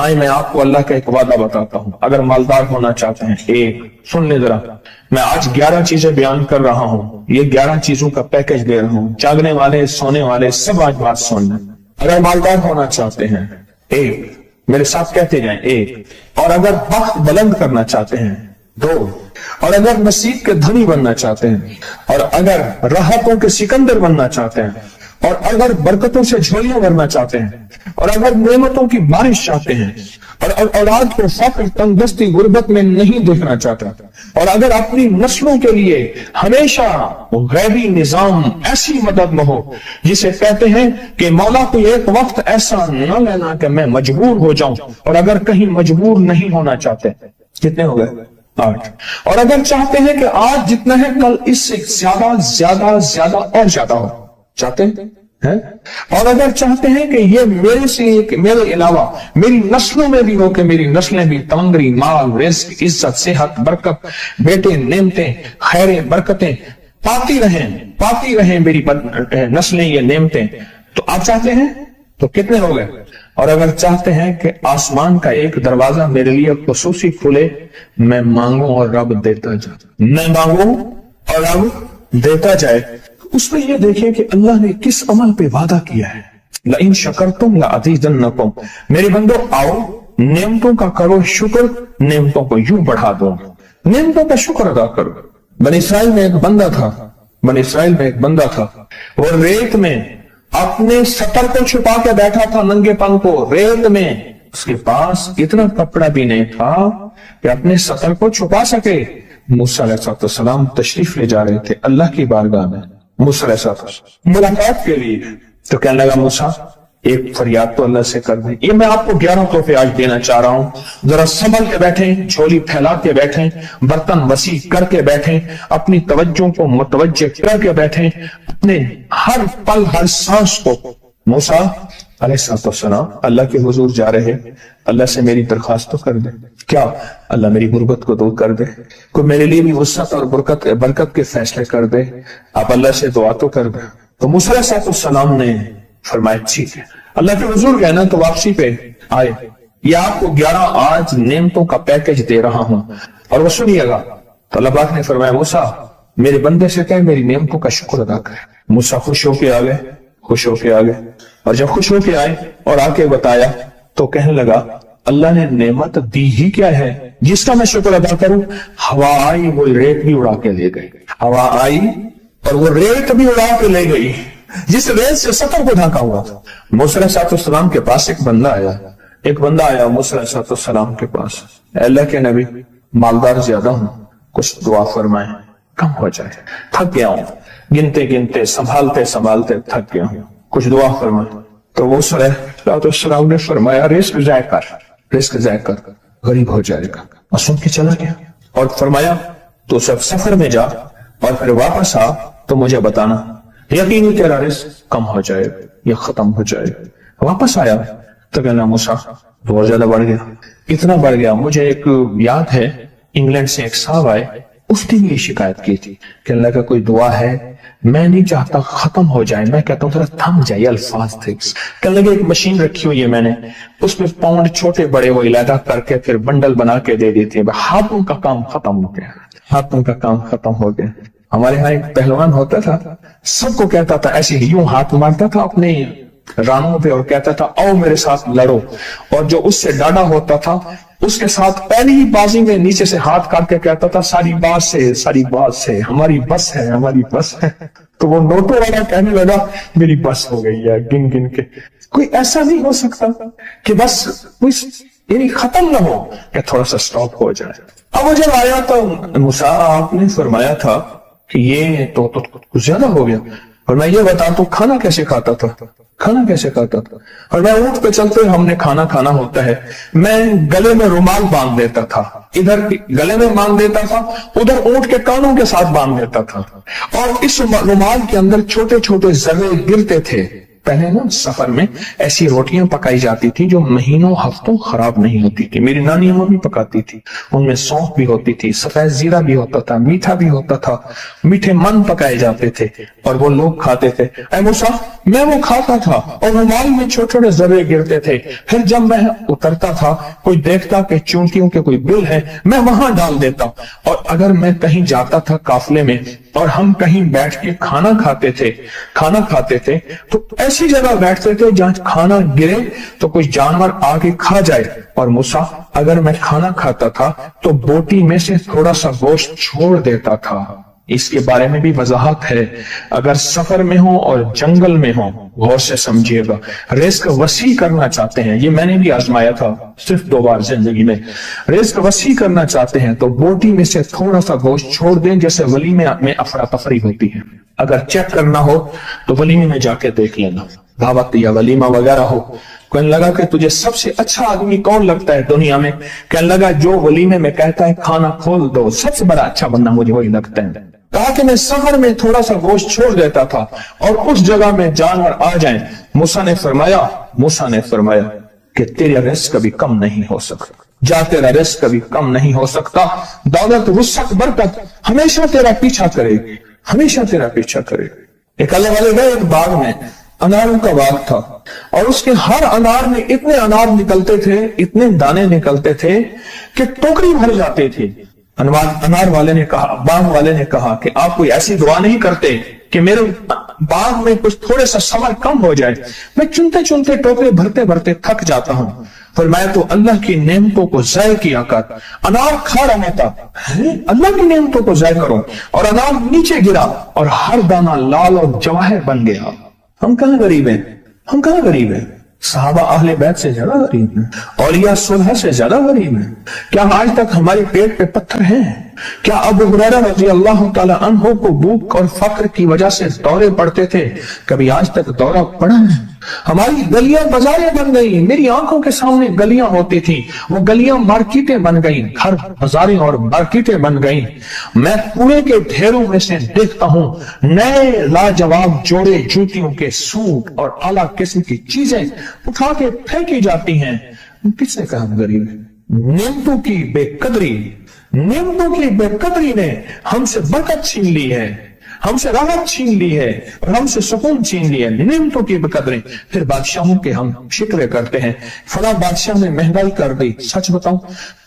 آئے میں آپ کو اللہ کا ایک وعدہ بتاتا ہوں، اگر مالدار ہونا چاہتے ہیں، ایک سن لے ذرا، میں آج 11 چیزیں بیان کر رہا ہوں، یہ 11 چیزوں کا پیکج دے رہا ہوں، جاگنے والے سونے والے سب آج بات سن لیں۔ اگر مالدار ہونا چاہتے ہیں، ایک، میرے ساتھ کہتے جائیں، ایک، اور اگر بخت بلند کرنا چاہتے ہیں، دو، اور اگر نصیب کے دھنی بننا چاہتے ہیں، اور اگر راحتوں کے سکندر بننا چاہتے ہیں، اور اگر برکتوں سے جھولیاں بھرنا چاہتے ہیں، اور اگر نعمتوں کی بارش چاہتے ہیں، اور اولاد کو فقر، تنگدستی، غربت میں نہیں دیکھنا چاہتا، اور اگر اپنی نسلوں کے لیے ہمیشہ غیبی نظام ایسی مدد نہ ہو جسے کہتے ہیں کہ مولا کو ایک وقت ایسا نہ لینا کہ میں مجبور ہو جاؤں، اور اگر کہیں مجبور نہیں ہونا چاہتے، کتنے ہو گئے؟ 8۔ اور اگر چاہتے ہیں کہ آج جتنا ہے کل اس سے زیادہ زیادہ زیادہ اور زیادہ ہو، چاہتے ہیں؟ اور اگر چاہتے ہیں کہ یہ میرے سے، میرے علاوہ میری نسلوں میں بھی ہو، کہ میری نسلیں بھی تمنگری، مال، رزق، عزت، صحت، برکت، بیٹے، نعمتیں، خیریں، برکتیں پاتی رہیں میری نسلیں یہ نعمتیں، تو آپ چاہتے ہیں تو کتنے ہو گئے؟ اور اگر چاہتے ہیں کہ آسمان کا ایک دروازہ میرے لیے خصوصی کھلے، میں مانگوں اور رب دیتا جائے، میں مانگوں اور رب دیتا جائے، اس میں یہ دیکھیں کہ اللہ نے کس عمل پہ وعدہ کیا ہے، لَإِن شَكَرْتُمْ لَأَزِيدَنَّكُمْ، میرے بندو آؤ نعمتوں کا کرو شکر، نعمتوں کو یوں بڑھا دو، نعمتوں کا شکر ادا کرو۔ بنی اسرائیل میں ایک بندہ تھا، وہ ریت میں اپنے سطر کو چھپا کے بیٹھا تھا، ننگے پن کو ریت میں، اس کے پاس اتنا کپڑا بھی نہیں تھا کہ اپنے سطر کو چھپا سکے۔ موسیٰ علیہ السلام تشریف لے جا رہے تھے اللہ کی بارگاہ میں، موسیٰ علیہ السلام ملاقات کے لیے، تو کہنے لگا موسیٰ ایک فریاد تو اللہ سے کر دیں۔ یہ میں آپ کو 11 تحفے آج دینا چاہ رہا ہوں، ذرا سنبھل کے بیٹھیں، جھولی پھیلا کے بیٹھیں، برتن وسیع کر کے بیٹھیں، اپنی توجہ کو متوجہ کر کے بیٹھیں، اپنے ہر پل ہر سانس کو۔ موسیٰ علیہ السلام اللہ کے حضور جا رہے، اللہ سے میری درخواست تو کر دے، کیا اللہ میری غربت کو دور کر دے، کوئی میرے لیے بھی وسعت اور برکت کے فیصلے کر دے، آپ اللہ سے دعا تو کر دیں۔ تو موسیٰ علیہ السلام نے فرمایا ٹھیک ہے، اللہ کے حضور گئے نا تو واپسی پہ آئے، یہ آپ کو 11 آج نعمتوں کا پیکج دے رہا ہوں، اور وہ سنیے گا۔ تو اللہ پاک نے فرمایا موسیٰ میرے بندے سے کہے میری نعمتوں کا شکر ادا کرے۔ موسیٰ خوش ہو کے آ گئے، اور جب خوش ہو کے آئے اور آ کے بتایا تو کہنے لگا اللہ نے نعمت دی ہی کیا ہے جس کا میں شکر ادا کروں؟ ہوا آئی وہ ریت بھی اڑا کے لے گئی، ہوا آئی اور وہ ریت بھی اڑا کے لے گئی جس ریت سے سطر کو ڈھانکا ہوا تھا۔ موسیٰ علیہ السلام کے پاس ایک بندہ آیا موسیٰ علیہ السلام کے پاس، اے اللہ کے نبی مالدار زیادہ ہوں، کچھ دعا فرمائیں کم ہو جائے، تھک گیا ہوں، گنتے سنبھالتے تھک گیا ہوں، کچھ دعا فرمائیں۔ تو موسیٰ علیہ السلام نے فرمایا رزق ضائع کر غریب ہو جائے گا، اور سن کے چلا گیا، اور فرمایا تو سب سفر میں جا اور پھر واپس آ تو مجھے بتانا، یقینی تیرا رزق کم ہو جائے یا ختم ہو جائے۔ واپس آیا تو کہنا موسیٰ بہت زیادہ بڑھ گیا، اتنا بڑھ گیا، مجھے ایک یاد ہے انگلینڈ سے ایک صاحب آئے، اس نے بھی شکایت کی تھی کہ اللہ کا کوئی دعا ہے، میں نہیں چاہتا ختم ہو جائے، میں کہتا ہوں ذرا تھم جائے، یہ الفاظ تھے۔ کہنے لگے ایک مشین رکھی ہوئی ہے میں نے، اس میں پاؤنڈ چھوٹے بڑے وہ علیحدہ کر کے پھر بنڈل بنا کے دے دیتے ہیں، ہاتھوں کا کام ختم ہو گیا۔ ہمارے ہاں ایک پہلوان ہوتا تھا، سب کو کہتا تھا ایسے یوں ہاتھ مارتا تھا اپنے رانوں پہ اور کہتا تھا آؤ میرے ساتھ لڑو، اور جو اس سے ڈاڈا ہوتا تھا اس کے ساتھ پہلی ہی بازی میں نیچے سے ہاتھ کاٹ کے کہتا تھا ساری بات سے ہماری بس ہے۔ تو وہ نوٹوں والا کہنے لگا میری بس ہو گئی ہے، گن کے۔ کوئی ایسا نہیں ہو سکتا کہ بس یعنی ختم نہ ہو، کہ تھوڑا سا سٹاپ ہو جائے۔ اب وہ جب آیا تو موسیٰ آپ نے فرمایا تھا کہ یہ تو کچھ زیادہ ہو گیا، اور میں یہ بتا تو کھانا کیسے کھاتا تھا، اور میں اونٹ پہ چلتے ہم نے کھانا ہوتا ہے، میں گلے میں رومال باندھ دیتا تھا، ادھر گلے میں باندھ دیتا تھا، ادھر اونٹ کے کانوں کے ساتھ باندھ دیتا تھا، اور اس رومال کے اندر چھوٹے چھوٹے ذرے گرتے تھے पहले ना सफर में ऐसी रोटियां पकाई जाती थी जो महीनों हफ्तों खराब नहीं होती थी। मेरी नानी अम्मा भी पकाती थी, उनमें सौंफ भी होती थी, सफेद जीरा भी होता था, मीठा भी होता था, मीठे मन पकाए जाते थे और वो लोग खाते थे। ऐ मूसा, मैं वो खाता था और रुमाल में छोटे छोटे जर्रे गिरते थे। फिर जब मैं उतरता था, कोई देखता कि चूंटियों के कोई बिल है, मैं वहां डाल देता। और अगर मैं कहीं जाता था काफले में और हम कहीं बैठ के खाना खाते थे तो ऐसी जगह बैठते थे जहां खाना गिरे तो कोई जानवर आके खा जाए। और मूसा, अगर मैं खाना खाता था तो बोटी में से थोड़ा सा गोश्त छोड़ देता था। इसके बारे में भी वजाहत है। अगर सफर में हो और जंगल में हो, गौर से समझिएगा, रिस्क वसी करना चाहते हैं, ये मैंने भी आजमाया था सिर्फ 2 बार जिंदगी में। रिस्क वसी करना चाहते हैं तो बोटी में से थोड़ा सा गोश्त छोड़ दें, जैसे वलीमे में अफरा तफरी होती है। अगर चेक करना हो तो वलीमे में जाके देख लेना, दावत या वलीमा वगैरह हो। कहने लगा कि तुझे सबसे अच्छा आदमी कौन लगता है दुनिया में? कहने लगा जो वलीमे में कहता है खाना खोल दो, सबसे बड़ा अच्छा बंदा मुझे वही लगता है। कहा कि मैं सफर में थोड़ा सा गोश्त छोड़ देता था और उस जगह में जानवर आ जाएं। मूसा ने फरमाया कि तेरा रिस्क कभी कम नहीं हो सकता, जा तेरा रिस्क कभी कम नहीं हो सकता। दौलत, वुसअत, बरकत हमेशा तेरा पीछा करेगी, हमेशा तेरा पीछा करेगी। एक अल्लाह वाले गए, एक बाग में अनारों का बाग था और उसके हर अनार में इतने अनार निकलते थे, इतने दाने निकलते थे कि टोकरी भर जाती थी। अनार वाले ने कहा, बाग वाले ने कहा कि आप कोई ऐसी दुआ नहीं करते कि मेरे बाग में कुछ थोड़े सा समर कम हो जाए? मैं चुनते चुनते टोकरे भरते भरते थक जाता हूं, पर मैं तो अल्लाह की नेमतों को ज़ाय किया कर। अनार खा रहा था, अल्लाह की नेमतों को ज़ाय करो, और अनार नीचे गिरा और हर दाना लाल और जवाहर बन गया। हम कहां गरीब हैं, हम कहां गरीब हैं? सहाबा अहले बैत से ज्यादा गरीब हैं, औलिया सुलह से ज्यादा गरीब हैं। क्या आज तक हमारे पेट पे पत्थर हैं? क्या अबू हुरैरा रज़ी अल्लाह तआला अन्हु को भूख और फक्र की वजह से दौरे पड़ते थे? कभी आज तक दौरा पड़ा है? हमारी गलियां बाजारें बन गई, मेरी आंखों के सामने गलियां होती थी, वो गलियां मार्केटें बन गई, घर बाजारें और मार्केटें बन गई। मैं कूड़े के ढेरों में से देखता हूं नए लाजवाब जोड़े जूतियों के सूट और आला किस्म की चीजें उठा के फेंकी जाती हैं। किसने कहा हम गरीब हैं? नेमतों की बेकदरी ने हमसे बरकत छीन ली है, हमसे राहत छीन ली है और हमसे सुकून छीन लिया। नेमतों की बेकदरी। फिर बादशाहों के हम शिकवे करते हैं, फला बादशाह ने महंगाई कर दी। सच बताऊं,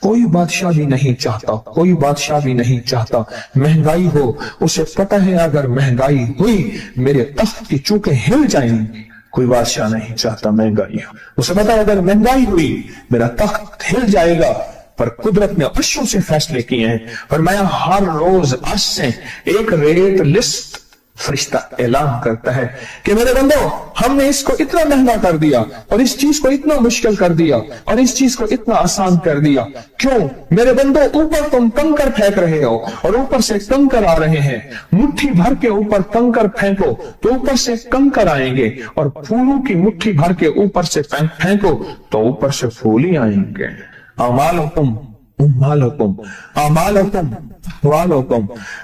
कोई बादशाह भी नहीं चाहता महंगाई हो। उसे पता है अगर महंगाई हुई मेरे तख्त की चूकें हिल जाएंगी। कोई बादशाह नहीं चाहता महंगाई हो, उसे पता है अगर महंगाई हुई मेरा तख्त हिल जाएगा। पर कुदरत ने अर्शों से फैसले किए हैं। और मैं हर रोज आज से एक रेट लिस्ट फरिश्ता ऐलान करता है कि मेरे बंदो, हमने इसको इतना महंगा कर दिया और इस चीज को इतना मुश्किल कर दिया और इस चीज को इतना आसान कर दिया। क्यों मेरे बंदो? ऊपर तुम कंकर फेंक रहे हो और ऊपर से कंकर आ रहे हैं। मुट्ठी भर के ऊपर कंकर फेंको तो ऊपर से कंकर आएंगे, और फूलों की मुट्ठी भर के ऊपर से फेंको तो ऊपर से फूल ही आएंगे।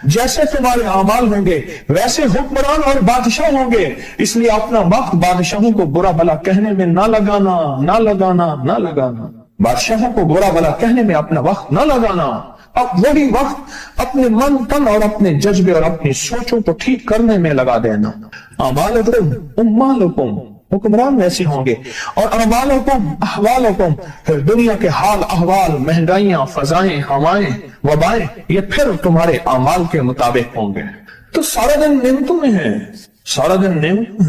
जैसे तुम्हारे अमाल होंगे वैसे हुक्मरान और बादशाह होंगे। इसलिए अपना वक्त बादशाहों को बुरा भला कहने में ना लगाना। बादशाहों को बुरा भला कहने में अपना वक्त ना लगाना। अब वही वक्त अपने मन तन और अपने जज्बे और अपनी सोचों को ठीक करने में लगा देना। अमालुकुम, हुक्मरान वैसे होंगे, और अहवालुकुम, फिर दुनिया के हाल अहवाल, महंगाइयां, फजाएं, हवाएं, वबाएं, ये फिर तुम्हारे अमाल के मुताबिक होंगे। तो सारा दिन नेमतों में है, सारा दिन नेमतों।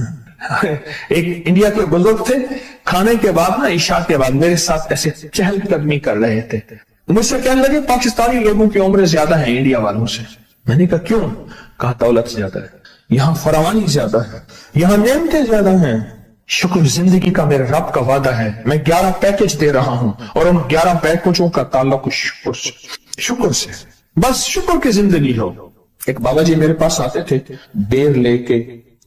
एक इंडिया के बुजुर्ग थे, खाने के बाद ना, इशा के बाद मेरे साथ ऐसे चहलकदमी कर रहे थे। मुझसे कहने लगे पाकिस्तानी लोगों की उम्र ज्यादा है इंडिया वालों से। मैंने कहा क्यों? कहा दौलत ज्यादा है, यहाँ फरावानी ज्यादा है, यहाँ नेमतें ज्यादा हैं। शुक्र जिंदगी का मेरे रब का वादा है, मैं 11 पैकेज दे रहा हूं और उन 11 पैकेजों का ताल्लुक शुक्र से। बस शुक्र की जिंदगी हो। एक बाबा जी मेरे पास आते थे, बेर लेके,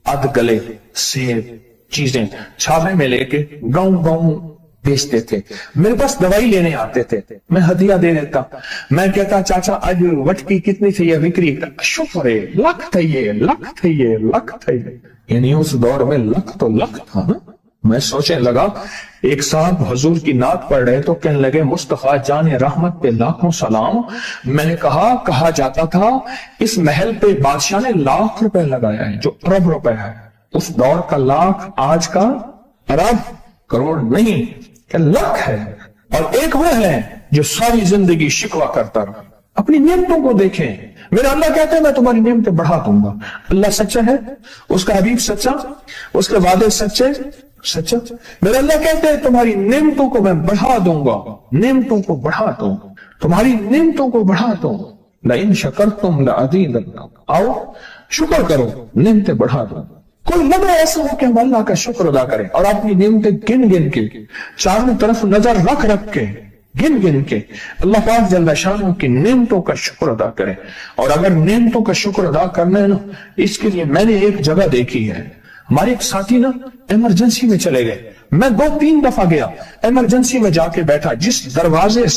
अध गले सेब, चीजें छावे में लेके गाँव भेजते थे, मेरे पास दवाई लेने आते थे, मैं हदिया दे देता। मैं कहता चाचा आज वटकी कितनी थी, ये बिक्री, शुक्र है लख थे ये, लख थे ये, लख थे ये। यानी उस दौर में लख तो लख था ना। मैं सोचने लगा, एक साहब हुजूर की नात पढ़ रहे तो कहने लगे मुस्तफा जान रहमत पे लाखों सलाम। मैंने कहा जाता था इस महल पे बादशाह ने लाख रुपए लगाया है, जो अरब रुपए है। उस दौर का लाख आज का अरब करोड़ नहीं, क्या लाख है। और एक वो है जो सारी जिंदगी शिकवा करता रहा। अपनी नियमतों को देखें, मेरा अल्लाह कहते हैं मैं तुम्हारी नियमतें बढ़ा दूंगा। अल्लाह सच्चा है, उसका हबीब सच्चा, उसके वादे सच्चे सच्चा। मेरे अल्लाह कहते हैं तुम्हारी नियमतों को मैं बढ़ा दूंगा, नियमतों को बढ़ा दूंगा, तुम्हारी नियमतों को बढ़ा दूंगा। लाइन शकरतुम लअज़ीदन्नकुम, आओ शुक्र करो, नियमतें बढ़ा दूंगा। कोई लम्हा ऐसा हो कि हम अल्लाह का शुक्र अदा करें और अपनी नियमतें गिन गिन के, चारों तरफ नजर रख रख के, गिन गिन के अल्लाह पाक जल्ल शान की नियमतों का शुक्र अदा करें। और अगर नियमतों का शुक्र अदा करना है ना, इसके लिए मैंने एक जगह देखी है। हमारे एक साथी ना इमरजेंसी में चले गए, मैं 2-3 दफा गया, इमरजेंसी में जाके बैठा। जिस दरवाजे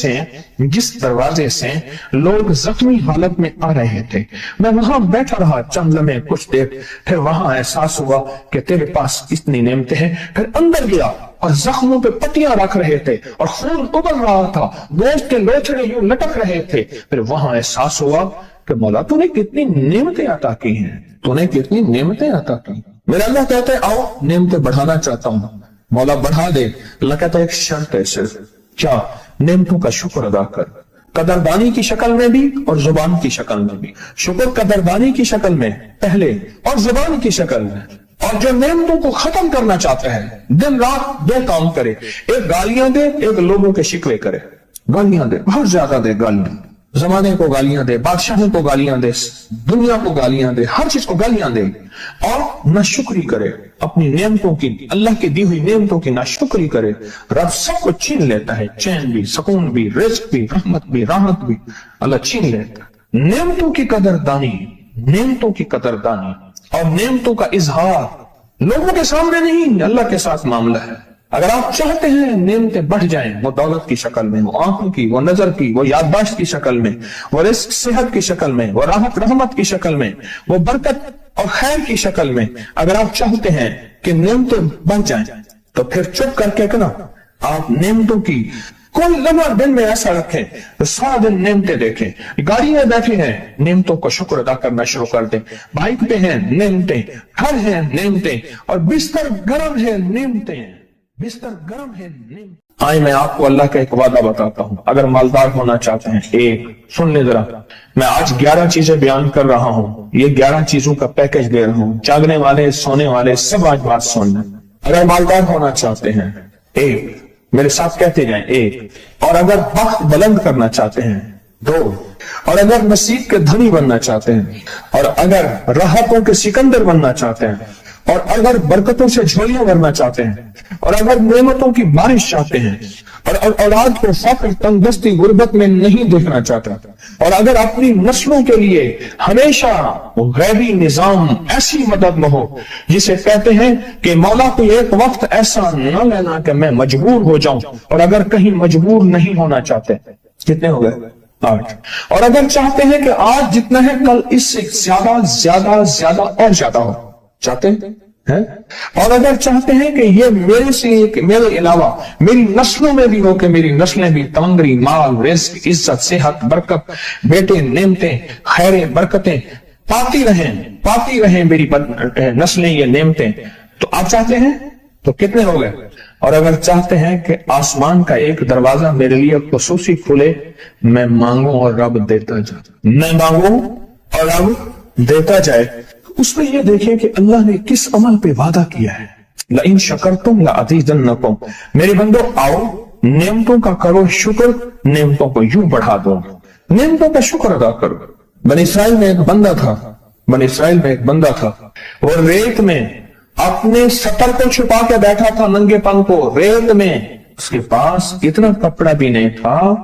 से लोग जख्मी हालत में आ रहे थे, मैं वहां बैठा रहा चंद लम्हे, कुछ देर। फिर वहां एहसास हुआ कि तेरे पास इतनी नेमतें हैं। फिर अंदर गया और जख्मों पे पट्टियां रख रहे थे और खून उबल रहा था, गोश्त के लोथड़े यूं लटक रहे थे। फिर वहां एहसास हुआ कि मौला तूने कितनी नेमतें अता की हैं, तूने कितनी नेमतें अता की। मेरा अल्लाह कहते हैं आओ नेमतें बढ़ाना चाहता हूं, मौला बढ़ा दे। अल्लाह कहता है एक शर्त है सिर्फ, क्या? नेमतों का शुक्र अदा कर, कदरदानी की शक्ल में भी और जुबान की शक्ल में भी। शुक्र कदरदानी की शक्ल में पहले और जुबान की शक्ल में। और जो नेमतों को खत्म करना चाहता है दिन रात 2 काम करे, एक गालियां दे, एक लोगों के शिकवे करे। गालियां दे, बहुत ज्यादा दे गालियां, जमाने को गालियां दे, बादशाहों को गालियां दे, दुनिया को गालियां दे, हर चीज को गालियां दे। और नाशुक्री करे अपनी नियमतों की, अल्लाह की दी हुई नियमतों की नाशुक्री करे। रब सब कुछ छीन लेता है, चैन भी, सुकून भी, रिज़्क भी, रहमत भी, राहत भी अल्लाह छीन लेता है। नियमतों की कदरदानी, नियमतों की कदरदानी और नियमतों का इजहार लोगों के सामने नहीं, अल्लाह के साथ मामला है। अगर आप चाहते हैं नेमतें बढ़ जाएं, वो दौलत की शक्ल में, वो आंखों की, वो नजर की, वो याददाश्त की शक्ल में, वो रिस्क सेहत की शक्ल में, वो राहत रहमत की शक्ल में, वो बरकत और खैर की शक्ल में, अगर आप चाहते हैं कि नेमतें बढ़ जाएं, तो फिर चुप करके ना आप नेमतों की कोई लम्हा दिन में ऐसा रखें तो सारा दिन नेमतें देखें। गाड़ी में बैठे हैं, नेमतों का शुक्र अदा करना शुरू कर दें। बाइक पे हैं, नेमतें, घर है नेमतें, और बिस्तर गर्म है, नेमतें, बिस्तर गर्म है। आए मैं आपको अल्लाह का एक वादा बताता हूं, अगर मालदार होना चाहते हैं, एक सुन ले जरा, मैं आज 11 चीजें बयान कर रहा हूं, ये 11 चीजों का पैकेज दे रहा हूं। जागने वाले, सोने वाले सब आज बात सुन लें। अगर मालदार होना चाहते हैं, एक, मेरे साथ कहते जाएं, एक। और अगर वक्त बुलंद करना चाहते हैं, 2। और अगर नसीब के धनी बनना चाहते हैं, और अगर राहतों के सिकंदर बनना चाहते हैं, और अगर बरकतों से झोलियां भरना चाहते हैं, और अगर नेमतों की बारिश चाहते हैं, और औलाद को फक्र, तंगदस्ती, गुर्बत में नहीं देखना चाहता, और अगर अपनी नस्लों के लिए हमेशा गैबी निजाम ऐसी मदद में हो जिसे कहते हैं कि मौला को एक वक्त ऐसा न लेना कि मैं मजबूर हो जाऊं, और अगर कहीं मजबूर नहीं होना चाहते, कितने हो गए? 8। और अगर चाहते हैं कि आज जितना है कल इससे ज्यादा ज्यादा ज्यादा और ज्यादा हो, चाहते हैं? और अगर चाहते हैं कि ये मेरे अलावा मेरी नस्लों में भी हो, कि मेरी नस्लें भी तमंगरी, माल, रिज़्क, इज्जत, सेहत, बरकत, बेटे, नेमतें, खैरें, बरकतें पाती रहें मेरी नस्लें, ये नेमतें, तो आप चाहते हैं तो कितने हो गए? और अगर चाहते हैं कि आसमान का एक दरवाजा मेरे लिए खुसूसी खुले, मैं मांगू और रब देता जाए, मैं मांगू और रब देता जाए। उसमें ये देखें कि अल्लाह ने किस अमल पे वादा किया है, लइन शकरतुम लअज़ीदन्नकुम। मेरे बंदो आओ नेमतों का करो शुक्र, नेमतों को यूं बढ़ा दो, नेमतों का शुक्र अदा करो। बनी इस्राइल में एक बंदा था, वो रेत में अपने सतर को छुपा के बैठा था, नंगेपन को, रेत में। उसके पास इतना कपड़ा भी नहीं था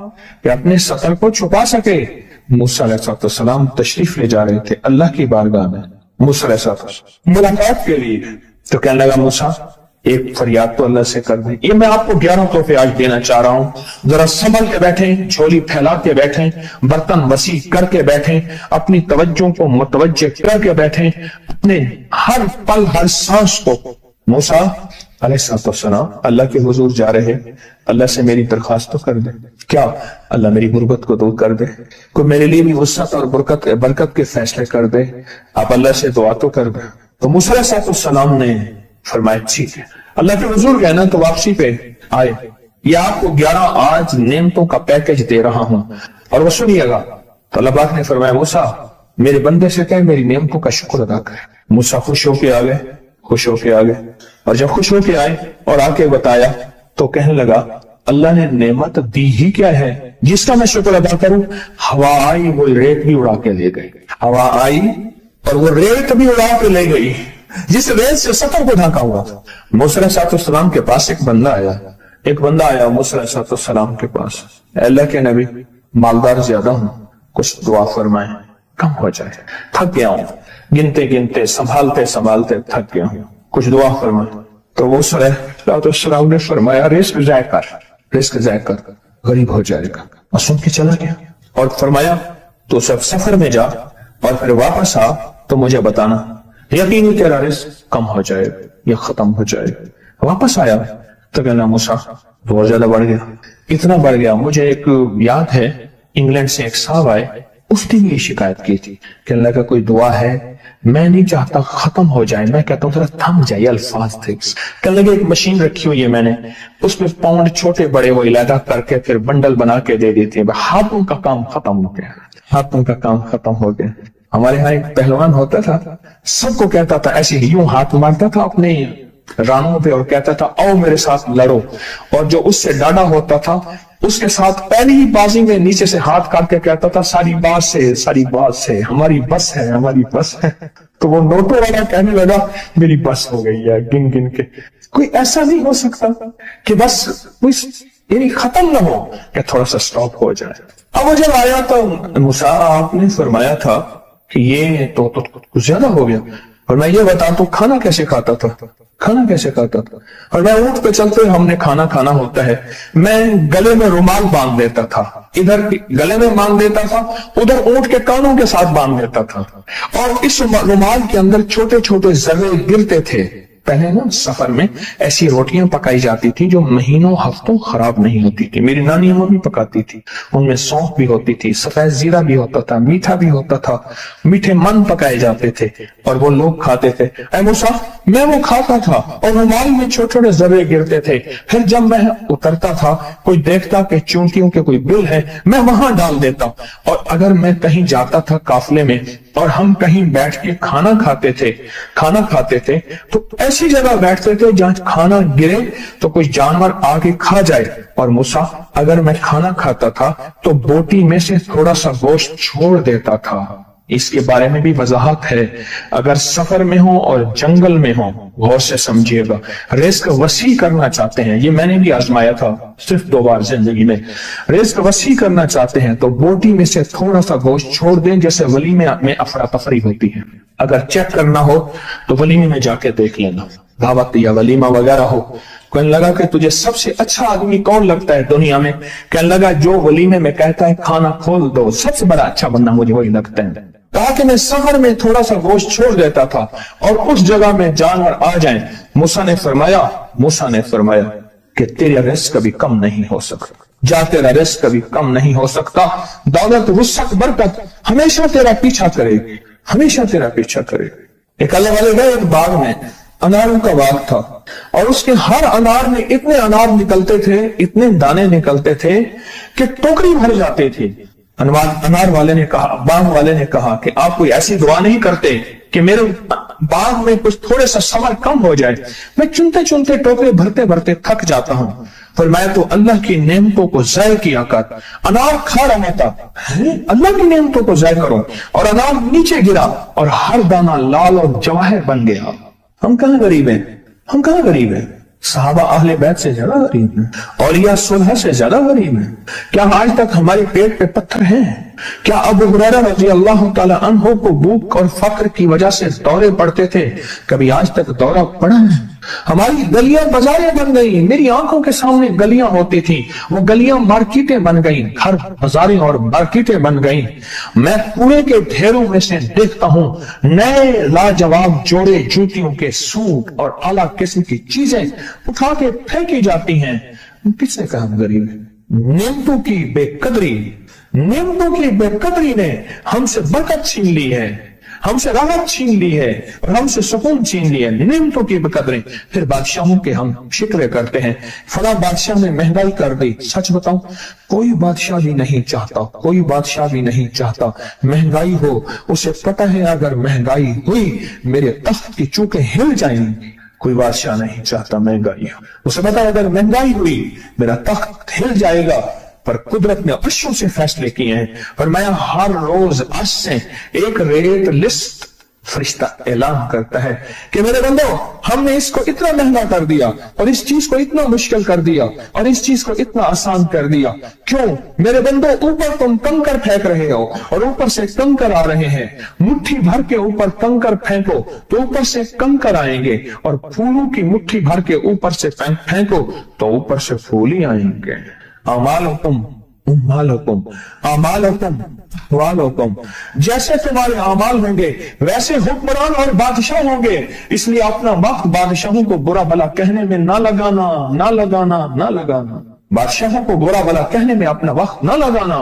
कि अपने सतर को छुपा सके। मूसा अलैहिस्सलाम तशरीफ ले जा रहे थे अल्लाह की बारगाह में, मूसा अलैहिस्सलाम मुलाकात के लिए। तो कहने लगा, मूसा ایک فریاد تو اللہ سے کر دیں. یہ میں آپ کو 11 تحفے آج دینا چاہ رہا ہوں. ذرا سنبھل کے بیٹھیں, جھولی پھیلا کے بیٹھیں, برتن وسیع کر کے بیٹھیں, اپنی توجہ کو متوجہ کر کے بیٹھیں, اپنے ہر پل ہر سانس کو. موسیٰ علیہ السلام اللہ کے حضور جا رہے, اللہ سے میری درخواست تو کر دے. کیا؟ اللہ میری غربت کو دور کر دے, کوئی میرے لیے بھی وسعت اور برکت کے فیصلے کر دے, آپ اللہ سے دعا تو کر دیں. تو موسیٰ علیہ السلام نے فرمایا ٹھیک ہے. اللہ کے حضور گئے نا تو واپسی پہ آئے, یہ آپ کو 11 آج نعمتوں کا پیکج دے رہا ہوں اور وہ سنیے گا. تو اللہ پاک نے فرمایا موسیٰ میرے بندے سے کہے میری نعمتوں کا شکر ادا کرے. موسیٰ خوش ہو کے آ گئے, خوش ہو کے آ گئے, اور جب خوش ہو کے آئے اور آ کے بتایا تو کہنے لگا اللہ نے نعمت دی ہی کیا ہے جس کا میں شکر ادا کروں. ہوا آئی وہ ریت بھی اڑا کے لے گئی, ہوا آئی اور وہ ریت بھی اڑا کے لے گئی جس ریت سے سفر کو ڈھانکا ہوا تھا. موسیٰ علیہ السلام کے پاس ایک بندہ آیا موسیٰ علیہ السلام کے پاس, اے اللہ کے نبی مالدار زیادہ ہوں, کچھ دعا فرمائیں کم ہو جائے, تھک گیا ہوں, گنتے گنتے سنبھالتے تھک گیا ہوں, کچھ دعا فرمائیں. تو موسیٰ علیہ السلام نے فرمایا رزق ضائع کر غریب ہو جائے گا, اور سن کے چلا گیا. اور فرمایا تو سب سفر میں جا اور پھر واپس آ تو مجھے بتانا, یقینی تیرا رزق کم ہو جائے یا ختم ہو جائے. واپس آیا تو کہنا موسیٰ بہت زیادہ بڑھ گیا, اتنا بڑھ گیا. مجھے ایک یاد ہے انگلینڈ سے ایک صاحب آئے, اس نے بھی شکایت کی تھی کہ اللہ کا کوئی دعا ہے, میں نہیں چاہتا ختم ہو جائے, میں کہتا ہوں ذرا تھم جائے. الفاظ تھے. کہنے لگے ایک مشین رکھی ہوئی ہے میں نے, اس میں پاؤنڈ چھوٹے بڑے وہ علیحدہ کر کے پھر بنڈل بنا کے دے دیتے ہیں. ہاتھوں کا کام ختم ہو گیا, ہاتھوں کا کام ختم ہو گیا. ہمارے ہاں ایک پہلوان ہوتا تھا, سب کو کہتا تھا ایسے یوں ہاتھ مارتا تھا اپنے رانوں پہ اور کہتا تھا آؤ میرے ساتھ لڑو, اور جو اس سے ڈاڈا ہوتا تھا اس کے ساتھ پہلی ہی بازی میں نیچے سے ہاتھ کاٹ کے کہتا تھا ساری بات سے ہماری بس ہے. تو وہ نوٹوں والا کہنے لگا میری بس ہو گئی ہے گن گن کے. کوئی ایسا نہیں ہو سکتا کہ بس یعنی ختم نہ ہو, کہ تھوڑا سا سٹاپ ہو جائے. اب وہ جب آیا تو موسیٰ آپ نے فرمایا تھا کہ یہ تو کچھ زیادہ ہو گیا, اور میں یہ بتا تو کھانا کیسے کھاتا تھا, اور میں اونٹ پہ چلتے ہم نے کھانا کھانا ہوتا ہے, میں گلے میں رومال باندھ دیتا تھا, ادھر گلے میں باندھ دیتا تھا, ادھر اونٹ کے کانوں کے ساتھ باندھ دیتا تھا, اور اس رومال کے اندر چھوٹے چھوٹے ذرے گرتے تھے. پہلے نا سفر میں ایسی روٹیاں پکائی جاتی تھی جو مہینوں ہفتوں خراب نہیں ہوتی تھی. میری نانی اماں بھی پکاتی تھی, ان میں سونف بھی ہوتی تھی, سفید زیرہ بھی ہوتا تھا, میٹھا بھی ہوتا تھا, میٹھے من پکائے جاتے تھے اور وہ لوگ کھاتے تھے. اے موسیٰ میں وہ کھاتا تھا اور رومال میں چھوٹے چھوٹے ذرے گرتے تھے. پھر جب میں اترتا تھا کوئی دیکھتا کہ چونٹیوں کے کوئی بل ہے, میں وہاں ڈال دیتا. اور اگر میں کہیں جاتا تھا قافلے میں اور ہم کہیں بیٹھ کے کھانا کھاتے تھے تو ایسی جگہ بیٹھتے تھے جہاں کھانا گرے تو کوئی جانور آگے کھا جائے. اور موسیٰ اگر میں کھانا کھاتا تھا تو بوٹی میں سے تھوڑا سا گوشت چھوڑ دیتا تھا. اس کے بارے میں بھی وضاحت ہے, اگر سفر میں ہو اور جنگل میں ہو غور سے سمجھیے گا. رزق وسیع کرنا چاہتے ہیں, یہ میں نے بھی آزمایا تھا صرف 2 بار زندگی میں. رزق وسیع کرنا چاہتے ہیں تو بوٹی میں سے تھوڑا سا گوشت چھوڑ دیں, جیسے ولیمے میں افراتفری ہوتی ہے. اگر چیک کرنا ہو تو ولیمے میں جا کے دیکھ لینا, دعوت یا ولیمہ وغیرہ ہو. کہنے لگا کہ تجھے سب سے اچھا آدمی کون لگتا ہے دنیا میں؟ کہنے لگا جو ولیمے میں کہتا ہے کھانا کھول دو, سب سے بڑا اچھا بندہ مجھے وہی لگتا ہے. کہا کہ میں سفر میں تھوڑا سا گوشت چھوڑ دیتا تھا اور اس جگہ میں جانور آ جائیں. موسیٰ نے فرمایا کہ تیرا رزق کبھی کم نہیں ہو سکتا, جا تیرا رزق کبھی کم نہیں ہو سکتا. دولت وسعت برکت ہمیشہ تیرا پیچھا کرے گی, ہمیشہ تیرا پیچھا کرے گی. ایک اللہ والے گئے ایک باغ میں, اناروں کا باغ تھا, اور اس کے ہر انار میں اتنے انار نکلتے تھے, اتنے دانے نکلتے تھے کہ ٹوکری بھر جاتے تھے. انار والے نے کہا, باغ والے نے کہا کہ آپ کوئی ایسی دعا نہیں کرتے کہ میرے باغ میں کچھ تھوڑے سا ثمر کم ہو جائے, میں چنتے چنتے ٹوکرے بھرتے بھرتے تھک جاتا ہوں. فرمایا تو اللہ کی نعمتوں کو ضائع کیا کر. انار کھا رہا تھا, اللہ کی نعمتوں کو ضائع کرو, اور انار نیچے گرا اور ہر دانہ لال اور جواہر بن گیا. ہم کہاں غریب ہیں؟ صحابہ اہل بیت سے زیادہ غریب ہیں, اولیاء صلح سے زیادہ غریب ہیں. کیا آج تک ہمارے پیٹ پہ پتھر ہیں؟ کیا ابو ہریرہ رضی اللہ تعالی عنہ کو بھوک اور فقر کی وجہ سے دورے پڑتے تھے؟ کبھی آج تک دورہ پڑا ہے؟ हमारी गलियां बाजारें बन गई, मेरी आंखों के सामने गलियां होती थी, वो गलियां मार्केटें बन गई, घर बाजारें और मार्केटें बन गई। मैं कूड़े के ढेरों में से देखता हूं नए लाजवाब जोड़े जूतियों के सूट और आला किस्म की चीजें उठा के फेंकी जाती हैं। किसने कहा हम गरीब हैं? नेमतों की बेकदरी, नेमतों की बेकदरी ने हमसे बरकत छीन ली है, हमसे राहत छीन ली है और हमसे सुकून छीन ली है, नेमतों की बेकदरी। फिर बादशाहों के हम शिक्वे करते हैं, फला बादशाह ने महंगाई कर दी। सच बताऊं, कोई बादशाह भी नहीं चाहता, कोई बादशाह भी नहीं चाहता महंगाई हो। उसे पता है अगर महंगाई हुई मेरे तख्त की चूकें हिल जाएंगी। कोई बादशाह नहीं चाहता महंगाई हो, उसे पता है अगर महंगाई हुई मेरा तख्त हिल जाएगा। पर कुदरत ने अर्शों से फैसले किए हैं, और मैं हर रोज आज से एक रेट लिस्ट फरिश्ता ऐलान करता है कि मेरे बंदो, हमने इसको इतना महंगा कर दिया और इस चीज को इतना मुश्किल कर दिया और इस चीज को इतना आसान कर दिया। क्यों मेरे बंदो? ऊपर तुम कंकर फेंक रहे हो और ऊपर से कंकर आ रहे हैं। मुट्ठी भर के ऊपर कंकर फेंको तो ऊपर से कंकर आएंगे, और फूलों की मुट्ठी भर के ऊपर से फेंको तो ऊपर से फूल ही आएंगे। अमालुकुम उम्मालुकुम अमालुकुम अहवालुकुम, जैसे तुम्हारे अमाल होंगे वैसे हुक्मरान और बादशाह होंगे। इसलिए अपना वक्त बादशाहों को बुरा भला कहने में ना लगाना, ना लगाना, ना लगाना। बादशाहों को बुरा भला कहने में अपना वक्त ना लगाना।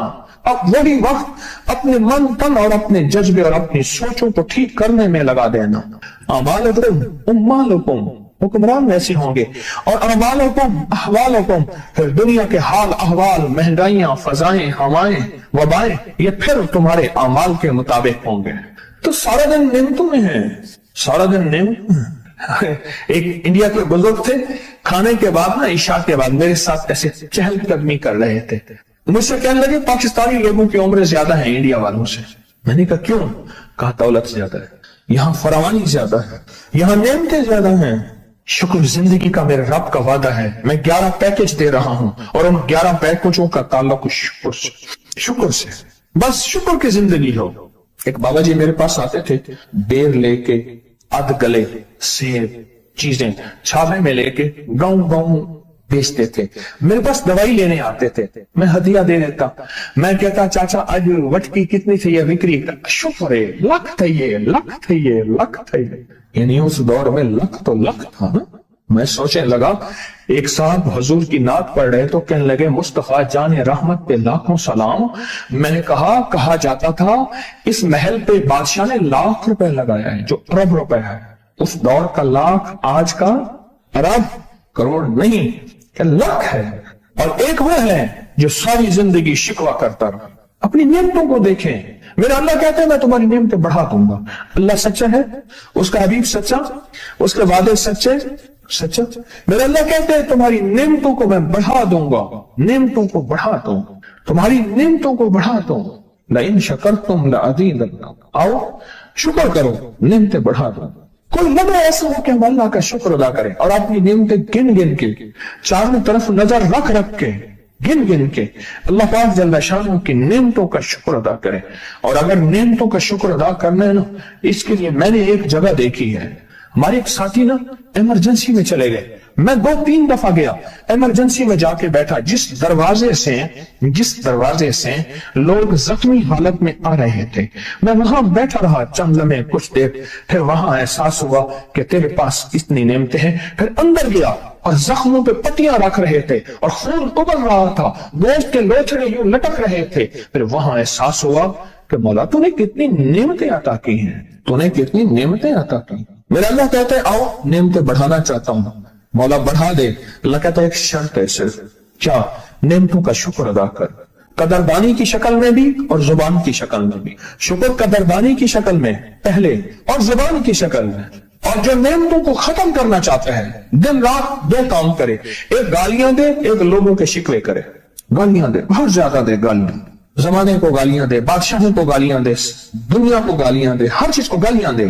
अब वही वक्त अपने मन तन और अपने जज्बे और अपनी सोचों को ठीक करने में लगा देना। अमालुकुम उम्मालुकुम, हुक्मरान वैसे होंगे, और अहवालुकुम अहवालुकुम, फिर दुनिया के हाल अहवाल, महंगाइयां, फजाएं, हवाएं, वबाएं, ये फिर तुम्हारे अमाल के मुताबिक होंगे। तो सारा दिन नेमतों में है, सारा दिन नेमत। एक इंडिया के बुजुर्ग थे, खाने के बाद ना, इशा के बाद मेरे साथ ऐसे चहलकदमी कर रहे थे। मुझसे कहने लगे पाकिस्तानी लोगों की उम्र ज्यादा है इंडिया वालों से। मैंने कहा क्यों? कहा दौलत ज्यादा है, यहाँ फरावानी ज्यादा है, यहाँ नेमतें ज्यादा हैं। शुक्र जिंदगी का मेरे रब का वादा है, मैं 11 पैकेज दे रहा हूं और उन 11 पैकेजों का ताल्लुक शुक्र से, बस शुक्र की जिंदगी हो। एक बाबा जी मेरे पास आते थे, बेर लेके, अध गले सेब, चीजें छावे में लेके गांव गांव बेचते थे। मेरे पास दवाई लेने आते थे, मैं हदिया दे देता। मैं कहता चाचा आज वटकी कितनी चाहिए बिक्री? शुक्र है, लख थे ये, लख थे ये, लख थे ये। यानी उस दौर में लख तो लख था ना। मैं सोचने लगा, एक साहब हुजूर की नात पढ़ रहे तो कहने लगे मुस्तफा जान रहमत पे लाखों सलाम। मैंने कहा जाता था इस महल पे बादशाह ने लाख रुपए लगाया है, जो अरब रुपए है। उस दौर का लाख, आज का अरब करोड़ नहीं, लख है। और एक वो है जो सारी जिंदगी शिकवा करता रहा। अपनी नियमतों को देखें। मेरा अल्लाह कहते हैं मैं तुम्हारी नियमतें बढ़ा दूंगा। अल्लाह सच्चा है, उसका हबीब सच्चा, उसके वादे सच्चे सच्चा। मेरा अल्लाह कहते हैं तुम्हारी नियमतों को मैं बढ़ा दूंगा, नियमतों को बढ़ा दूंगा, तुम्हारी नियमतों को बढ़ा दूंगा। लइन शकरतुम लअज़ीदन्नकुम, आओ शुक्र करो, नियमतें बढ़ा दूंगा। कोई लम्हा ऐसा हो कि हम अल्लाह का शुक्र अदा करें और अपनी नियमतें गिन गिन के, चारों तरफ नजर रख रख के, गिन गिन के अल्लाह पाक जल्ल शान की नेमतों का शुक्र अदा करें। और अगर नेमतों का शुक्र अदा करना है ना, इसके लिए मैंने एक जगह देखी है। हमारे एक साथी ना इमरजेंसी में चले गए, मैं 2-3 दफा गया, इमरजेंसी में जाके बैठा। जिस दरवाजे से लोग जख्मी हालत में आ रहे थे, मैं वहां बैठा रहा चंद लम्हे, कुछ देर। फिर वहां एहसास हुआ कि तेरे पास इतनी नेमतें हैं। फिर अंदर गया और जख्मों पे पट्टियां रख रहे थे और खून उबल रहा था, गोश्त के लोथड़े यूं लटक रहे थे। फिर वहां एहसास हुआ कि मौला तूने कितनी नेमतें अता की हैं, तूने कितनी नेमतें अता की। मेरा अल्लाह कहते हैं आओ नेमतें बढ़ाना चाहता हूं, मौला बढ़ा दे। अल्लाह कहता है एक शर्त है सिर्फ, क्या? नेमतों का शुक्र अदा कर, कदरदानी की शक्ल में भी और जुबान की शक्ल में भी। शुक्र कदरदानी की शक्ल में पहले और जुबान की शक्ल में। और जो नेमतों को खत्म करना चाहता है दिन रात 2 काम करे, एक गालियां दे, एक लोगों के शिकवे करे। गालियां दे, बहुत ज्यादा दे गालियां, जमाने को गालियां दे, बादशाहों को गालियां दे, दुनिया को गालियां दे, हर चीज को गालियां दे।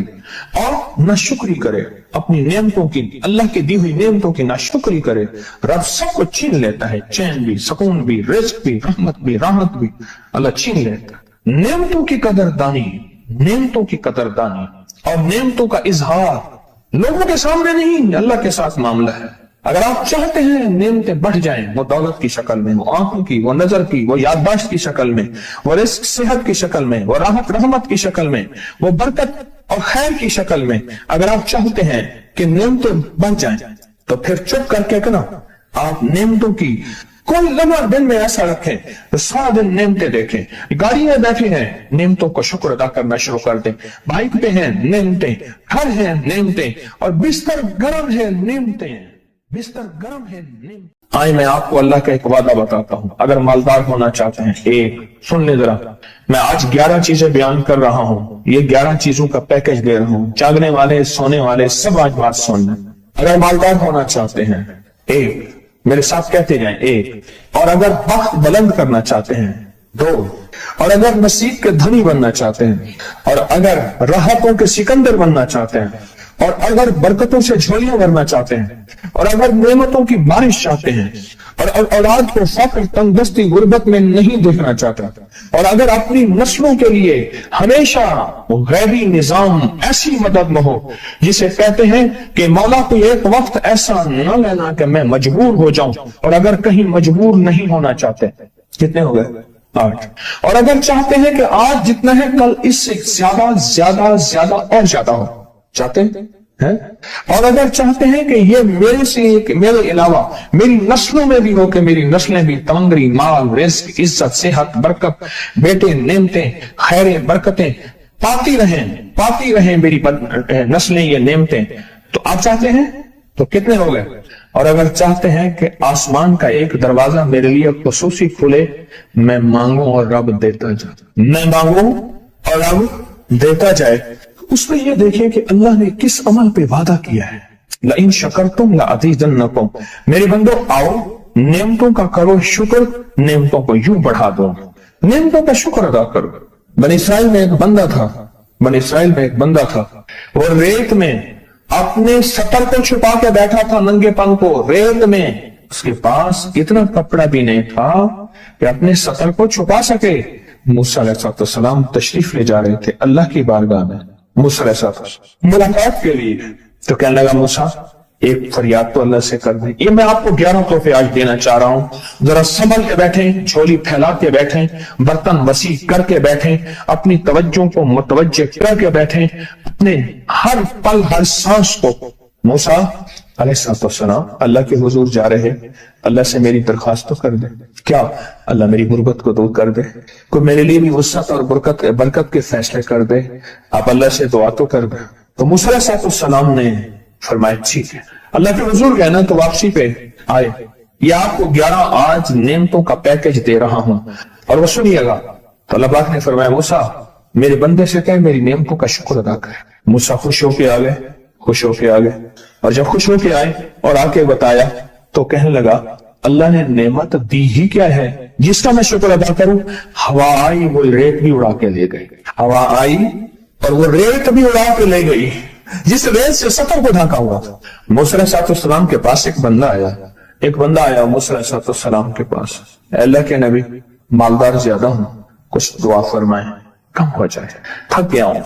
और नाशुक्री करे अपनी नेमतों की, अल्लाह की दी हुई नेमतों की नाशुक्री करे। रब सब कुछ छीन लेता है, चैन भी, सुकून भी, रिज़्क भी, रहमत भी, राहत भी अल्लाह छीन लेता है। नेमतों की कदरदानी, नेमतों की कदरदानी और नेमतों का इजहार लोगों के सामने नहीं, अल्लाह के साथ मामला है। अगर आप चाहते हैं नेमतें बढ़ जाएं, वो दौलत की शक्ल में, वो आंखों की, वो नजर की, वो याददाश्त की शक्ल में, वो रिस्क सेहत की शक्ल में, वो राहत रहमत की शक्ल में, वो बरकत और खैर की शक्ल में, अगर आप चाहते हैं कि नेमतें बढ़ जाएं, तो फिर चुप करके ना आप नेमतों की कोई लम्हा दिन में ऐसा रखें तो सारा दिन नेमतें देखें। गाड़ी में बैठे हैं, नेमतों को शुक्र अदा करना शुरू कर दें। बाइक पे हैं, नेमतें, घर है नेमतें, और बिस्तर गर्म है, नेमतें, बिस्तर गर्म है, नेमतें। आए मैं आपको अल्लाह का एक वादा बताता हूं, अगर मालदार होना चाहते हैं, एक सुन ले जरा, मैं आज 11 चीजें बयान कर रहा हूं, ये 11 चीजों का पैकेज दे रहा हूं। जागने वाले, सोने वाले सब आज बात सुन लें। अगर मालदार होना चाहते हैं, एक, मेरे साथ कहते जाएं, एक। और अगर वक्त बुलंद करना चाहते हैं, 2। और अगर नसीब के धनी बनना चाहते हैं, और अगर राहतों के सिकंदर बनना चाहते हैं, और अगर बरकतों से झोलियां भरना चाहते हैं, और अगर नेमतों की बारिश चाहते हैं, और औलाद को फक्र, तंगदस्ती, गुर्बत में नहीं देखना चाहता, और अगर अपनी नस्लों के लिए हमेशा गैबी निजाम ऐसी मदद में हो जिसे कहते हैं कि मौला को एक वक्त ऐसा न लेना कि मैं मजबूर हो जाऊं, और अगर कहीं मजबूर नहीं होना चाहते, कितने हो गए? 8। और अगर चाहते हैं कि आज जितना है कल इससे ज्यादा ज्यादा ज्यादा और ज्यादा हो, चाहते हैं? और अगर चाहते हैं कि ये मेरे से, मेरे अलावा मेरी नस्लों में भी हो, कि मेरी नस्लें भी तमंगरी, माल, रिस्क, इज्जत, सेहत, बरकत, बेटे, नेमतें, खैरें, बरकतें पाती रहें मेरी नस्लें, ये नेमतें, तो आप चाहते हैं? तो कितने हो गए? और अगर चाहते हैं कि आसमान का एक दरवाजा मेरे लिए खुसूसी खुले, मैं मांगू और रब देता जाए, मैं मांगू और रब देता जाए, उसमें यह देखें कि अल्लाह ने किस अमल पे वादा किया है। लइन शकरतुम लअज़ीदन्नकुम, मेरे बंदो आओ नेमतों का करो शुक्र, नेमतों को यूं बढ़ा दो, नेमतों का शुक्र अदा करो। बनी इस्राइल में एक बंदा था, वो रेत में अपने सतर को छुपा के बैठा था, नंगेपन को, रेत में। उसके पास इतना कपड़ा भी नहीं था कि अपने सतर को छुपा सके। मूसा अलैहिस्सलाम तशरीफ ले जा रहे थे अल्लाह की बारगाह में, मूसा अलैहिस्सलाम मुलाकात के लिए। तो कहने लगा, मूसा एक फरियाद तो अल्लाह से कर दे। ये मैं आपको 11 तोहफे आज देना चाह रहा हूं, जरा संभल के बैठे, झोली फैला के बैठे, बर्तन वसी करके बैठे, अपनी तवज्जो को मुतवज्जे करके बैठे, अपने हर पल हर सांस को। मूसा अलैहिस्सलाम अल्लाह के हुजूर जा रहे, अल्लाह से मेरी दरखास्त तो कर दे। क्या? अल्लाह मेरी गुर्बत को दूर कर दे, कोई मेरे लिए भी वसअत और बरकत के फैसले कर दे, आप अल्लाह से दुआ तो कर दे। तो मूसा अलैहिस्सलाम ने फरमाया ठीक है। अल्लाह के हुजूर गए ना, तो वापसी पे आए, ये आपको 11 आज नेमतों का पैकेज दे रहा हूं, और वो सुनिएगा। तो अल्लाह पाक ने फरमाया, मूसा मेरे बंदे से कहे मेरी नेमतों का शुक्र अदा करे। मूसा खुश होके आ गए, और जब खुश होके आए और आके बताया, तो कहने लगा, अल्लाह ने नेमत दी ही क्या है जिसका मैं शुक्र अदा करूं? हवा आई, वो रेत भी उड़ा के ले गई। हवा आई और वो रेत भी उड़ा के ले गई, जिस रेत से सतर को ढका हुआ था। मूसा अलैहिस्सलाम के पास एक बंदा आया मूसा अलैहिस्सलाम के पास, अल्लाह के नबी मालदार ज्यादा हूं, कुछ दुआ फरमाए, कम हो जाए, थक गया हूं,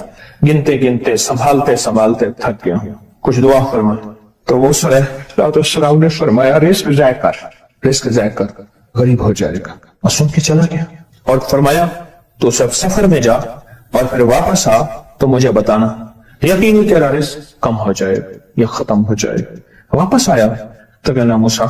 गिनते गिनते संभालते थक गया हूं, कुछ दुआ फरमाए। तो मूसा अलैहिस्सलाम ने फरमाया, रिस्क ज़ाय कर, गरीब हो जाएगा। और सुन के चला गया और फरमाया, तो सब सफर में जा और फिर वापस आ तो मुझे बताना, यकीनी तेरा रिस्क कम हो जाएगा या खत्म हो जाएगा। वापस आया तो कहना, मूसा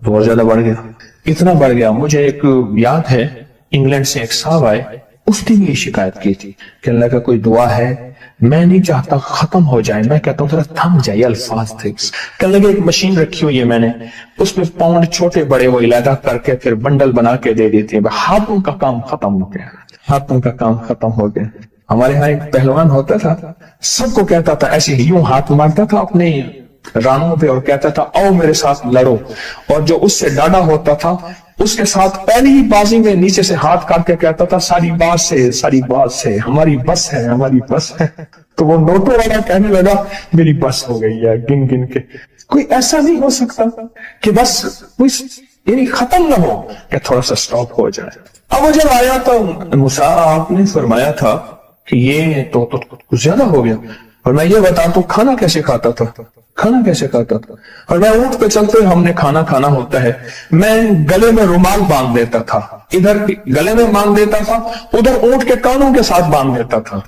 बहुत ज्यादा बढ़ गया, इतना बढ़ गया, मुझे एक याद है इंग्लैंड से एक साहब आए, उसने भी शिकायत की थी, कहने लगा कोई दुआ है, मैं नहीं चाहता खत्म हो जाए, मैं कहता हूँ जरा थम जाए, अल्फाज थे। कहने लगे एक मशीन रखी हुई है मैंने, उसमें पाउंड छोटे बड़े वो इलाका करके फिर बंडल बना के दे देती है, हाथों का काम खत्म हो गया। हमारे यहाँ एक पहलवान होता था, सबको कहता था ऐसे ही, यूं हाथ मारता था अपने रानों पे और कहता था आओ मेरे साथ लड़ो, और जो उससे डाढ़ा होता था उसके साथ पहली ही बाजी में नीचे से हाथ काट के कहता था सारी बात से हमारी बस है। तो वो नोटों वाला कहने लगा मेरी बस हो गई है, गिन गिन के। कोई ऐसा नहीं हो सकता कि बस कोई यानी खत्म ना हो, कि थोड़ा सा स्टॉप हो जाए। अब वो जब आया तो मूसा आपने फरमाया था कि ये तो कुछ ज्यादा हो गया, اور میں یہ بتا تو کھانا کیسے کھاتا تھا، کھانا کیسے کھاتا تھا؟ اور میں اونٹ پہ چلتے ہم نے کھانا کھانا ہوتا ہے، میں گلے میں رومال باندھ دیتا تھا، ادھر گلے میں باندھ دیتا تھا، ادھر اونٹ کے کانوں کے ساتھ باندھ دیتا تھا،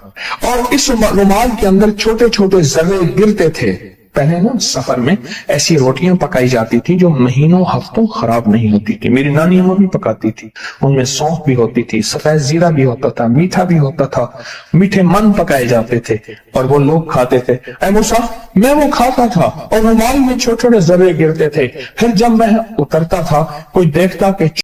اور اس رومال کے اندر چھوٹے چھوٹے ذرے گرتے تھے۔ پہلے نا سفر میں ایسی روٹیاں پکائی جاتی تھی جو مہینوں ہفتوں خراب نہیں ہوتی تھی، میری نانی وہ بھی پکاتی تھی، ان میں سونف بھی ہوتی تھی، سفید زیرہ بھی ہوتا تھا، میٹھا بھی ہوتا تھا، میٹھے من پکائے جاتے تھے اور وہ لوگ کھاتے تھے۔ اے موسیٰ، میں وہ کھاتا تھا اور رومال میں چھوٹے چھوٹے ذرے گرتے تھے، پھر جب میں اترتا تھا کوئی دیکھتا کہ